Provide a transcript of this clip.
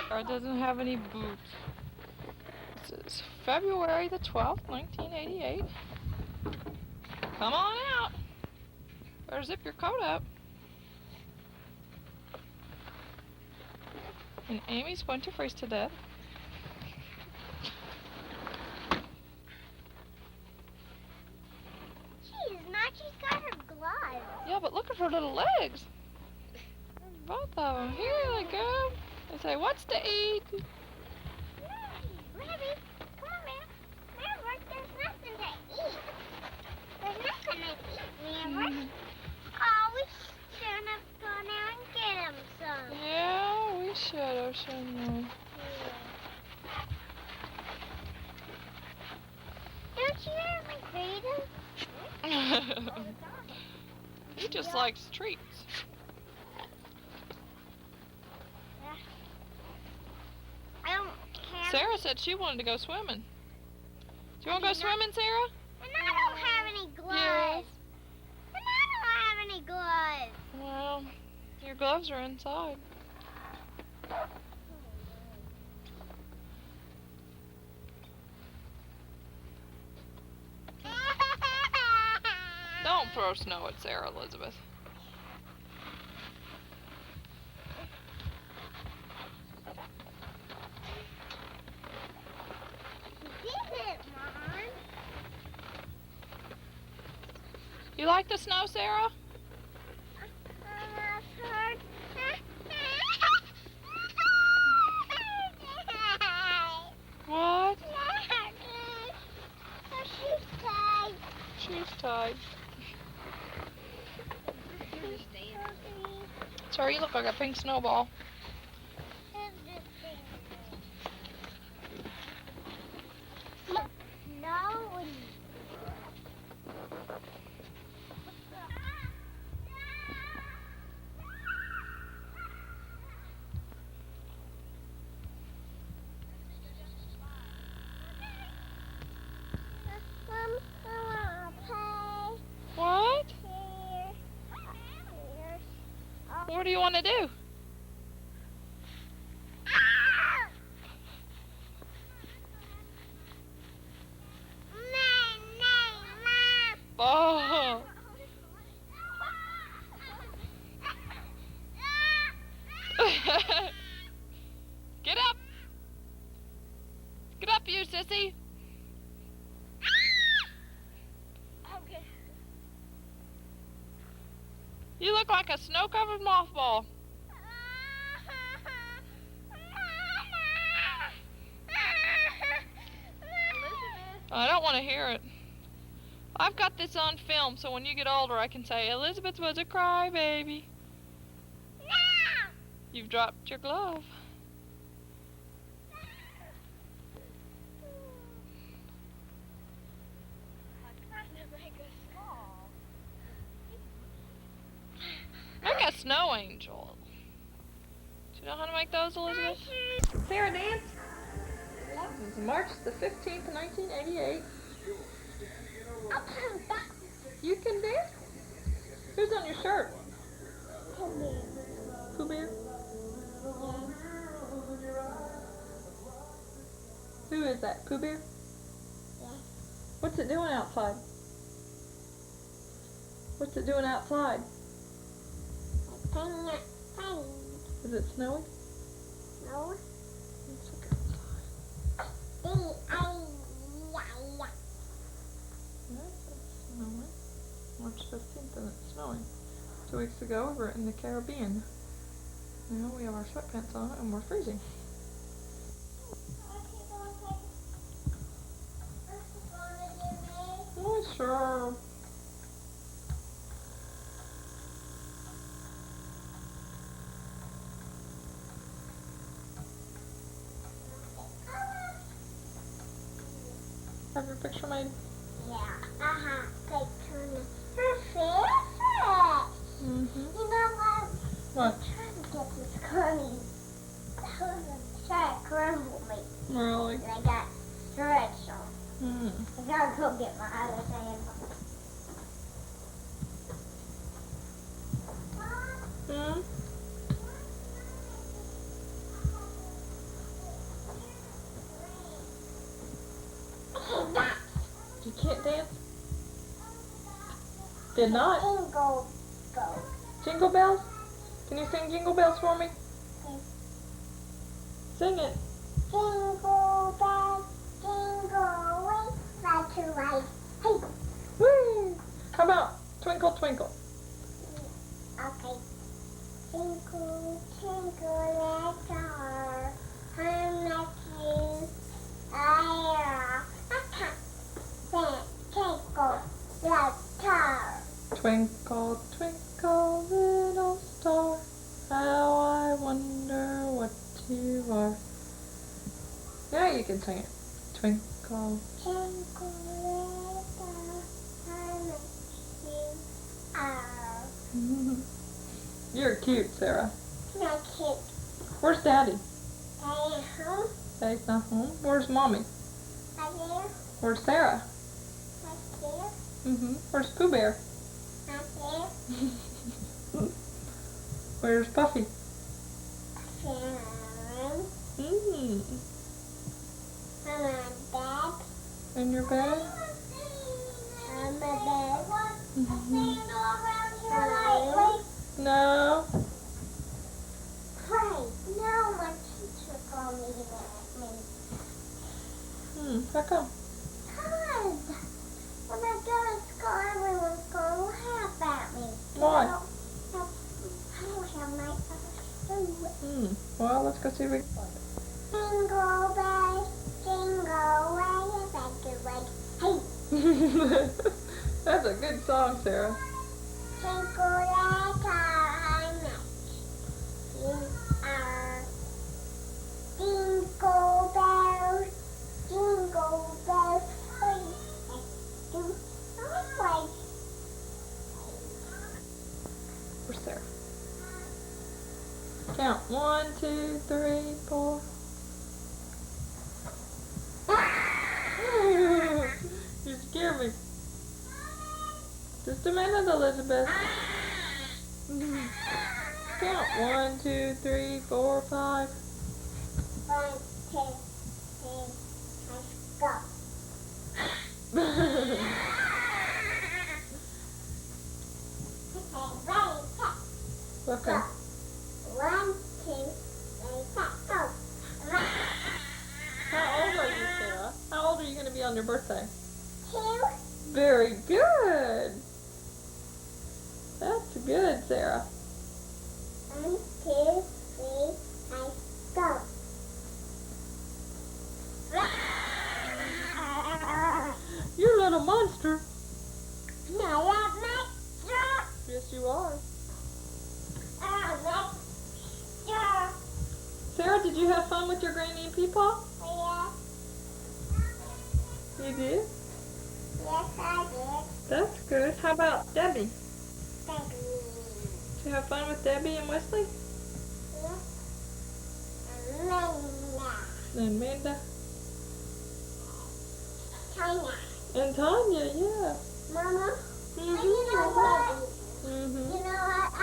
Or it doesn't have any boots. This is February the 12th, 1988. Come on out. Better zip your coat up. And Amy's going to freeze to death. She's got her gloves. Yeah, but look at her little legs. Both of them. Here they go. They say, what's to eat? Maybe. Come on, man. Maverick, there's nothing to eat. There's nothing to eat, Maverick. Oh, we shouldn't have gone out and get him some. Yeah, we should have, shouldn't we? Don't you ever feed him? He just likes treats. I don't care. Sarah said she wanted to go swimming. Do you want to go swimming, Sarah? And I don't have any gloves. Yeah. And I don't have any gloves. Well, your gloves are inside. Don't throw snow at Sarah, Elizabeth. You like the snow, Sarah? What? She's tied. Sorry, you look like a pink snowball. What? What do you want to do? Oh. Get up. Get up, you sissy. Okay. You look like a snow-covered mothball. I don't want to hear it. I've got this on film, so when you get older, I can say, Elizabeth was a crybaby. No! You've dropped your glove. Make a snow angel. Do you know how to make those, Elizabeth? Sarah dance. This is March the 15th, 1988. You can dance? Who's on your shirt? Pooh Bear? Who is that? Pooh Bear? Yeah. What's it doing outside? What's it doing outside? Is it snowing? No. Let's look outside. Yes, it's snowing. March 15th and it's snowing. 2 weeks ago we were in the Caribbean. Now we have our sweatpants on and we're freezing. Oh, sure. Have your picture made? Yeah. Take Tony. Her favorite. Mm-hmm. You know what? What? I'm trying to get this Connie. Try to crumble me. Really? And I got stretched on. I gotta go get my other sandals. Did not. Jingle bells. Jingle bells? Can you sing Jingle Bells for me? Yes. Sing it. Jingle bells, jingle way, right to right. Hey. Woo! How about Twinkle Twinkle? Okay. Twinkle, twinkle, little star, how much you are. Twinkle, little star. Twinkle, twinkle, little star, how I wonder what you are. Now you can sing it. Twinkle. Twinkle, little star, how much you are. You're cute, Sarah. Not cute. Where's Daddy? Daddy at home? Daddy's not home. Where's Mommy? Right there? Where's Sarah? Right there? Where's Pooh Bear? Right there? Where's Puffy? Sharon. Mm. I'm on bed. In your bed? I'm a bed. Mhm. Hello? No. Hey, no, my teacher called me to me. How come? Cause when I go to school, everyone's going to laugh at me. Why? I don't have my other shoes. Well, let's go see if we can find Jingle bells, jingle way, back away. Hey, it. That's a good song, Sarah. jingle like I met. You are jingle bells, hey, do always. Where's Sarah? Count 1, 2, 3, 4. You scared me. Just a minute, Elizabeth. Count 1, 2, 3, 4, 5. 1, 2, 3, let's go. Okay, ready, set, Okay. go. 1, 2, 3, set, go. How old are you, Sarah? How old are you going to be on your birthday? 2, Very good. That's good, Sarah. 1, 2, 3, let's go. You're a little monster. No, that makes Yes, you are. sense. Sarah, did you have fun with your Granny and Peepaw? Yes, You did? yes, I did. That's good. How about Debbie? Thank you. Did you have fun with Debbie and Wesley? Yes. Amanda. And Amanda? China. And Tanya, yeah. Mama, Mhm. you know what? Mhm. You know what?